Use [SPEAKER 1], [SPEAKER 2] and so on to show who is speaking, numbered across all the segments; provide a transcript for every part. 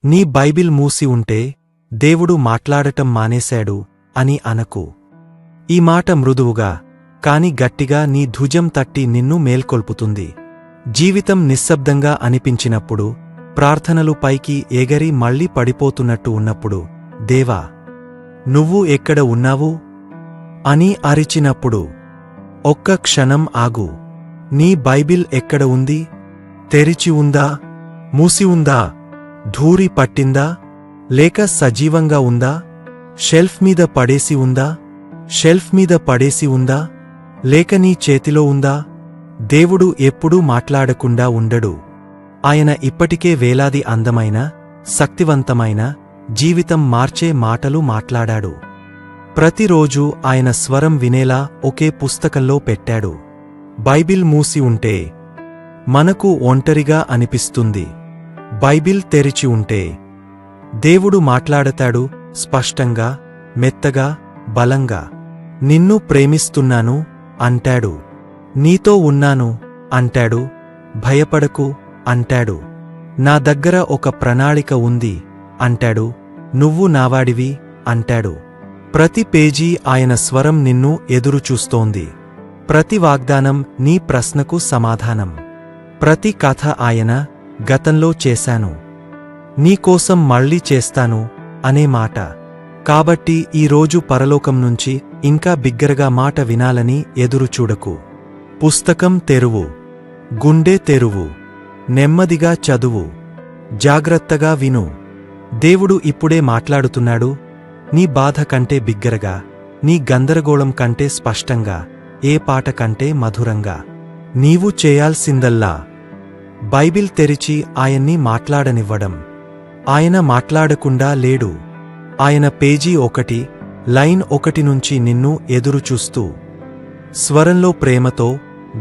[SPEAKER 1] నీ బైబిల్ మూసి ఉంటే దేవుడు మాట్లాడటం మానేశాడు అని అనకు. ఈ మాట మృదువుగా కాని గట్టిగా నీ ధ్వజం తట్టి నిన్ను మేల్కొల్పుతుంది. జీవితం నిశ్శబ్దంగా అనిపించినప్పుడు, ప్రార్థనలు పైకి ఎగరి మళ్ళీ పడిపోతున్నట్టు ఉన్నప్పుడు, దేవా నువ్వు ఎక్కడ ఉన్నావు అని అరిచినప్పుడు ఒక్క క్షణం ఆగు. నీ బైబిల్ ఎక్కడ ఉంది? తెరిచి ఉందా? మూసి ఉందా? ధూళి పట్టిందా? లేక సజీవంగా ఉందా? షెల్ఫ్ మీద పడేసి ఉందా? షెల్ఫ్ మీద పడేసి ఉందా? లేక నీ చేతిలో ఉందా? దేవుడు ఎప్పుడూ మాట్లాడకుండా ఉండడు. ఆయన ఇప్పటికే వేలాది అందమైన, శక్తివంతమైన, జీవితం మార్చే మాటలు మాట్లాడాడు. ప్రతిరోజూ ఆయన స్వరం వినేలా ఒకే పుస్తకంలో పెట్టాడు. బైబిల్ మూసి ఉంటే మనకు ఒంటరిగా అనిపిస్తుంది. బైబిల్ తెరిచి ఉంటే దేవుడు మాట్లాడతాడు, స్పష్టంగా, మెత్తగా, బలంగా. నిన్ను ప్రేమిస్తున్నాను అంటాడు. నీతో ఉన్నాను అంటాడు. భయపడకు అంటాడు. నా దగ్గర ఒక ప్రణాళిక ఉంది అంటాడు. నువ్వు నావాడివి అంటాడు. ప్రతి పేజీ ఆయన స్వరం నిన్ను ఎదురుచూస్తోంది. ప్రతి వాగ్దానం నీ ప్రశ్నకు సమాధానం. ప్రతి కథ ఆయన గతంలో చేశాను, నీకోసం మళ్ళీ చేస్తాను అనే మాట. కాబట్టి ఈరోజు పరలోకం నుంచి ఇంకా బిగ్గరగా మాట వినాలని ఎదురుచూడకు. పుస్తకం తెరువు, గుండె తెరువు, నెమ్మదిగా చదువు, జాగ్రత్తగా విను. దేవుడు ఇప్పుడే మాట్లాడుతున్నాడు. నీ బాధ కంటే బిగ్గరగా, నీ గందరగోళం కంటే స్పష్టంగా, ఏ పాట కంటే మధురంగా. నీవు చేయాల్సిందల్లా బైబిల్ తెరిచి ఆయన్ని మాట్లాడనివ్వడం. ఆయన మాట్లాడకుండా లేడు. ఆయన పేజీ 1, లైన్ 1 నుంచి నిన్ను ఎదురుచూస్తూ, స్వరంలో ప్రేమతో,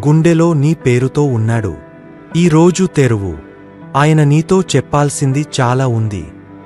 [SPEAKER 1] గుండెలో నీ పేరుతో ఉన్నాడు. ఈ రోజు తెరువు. ఆయన నీతో చెప్పాల్సింది చాలా ఉంది.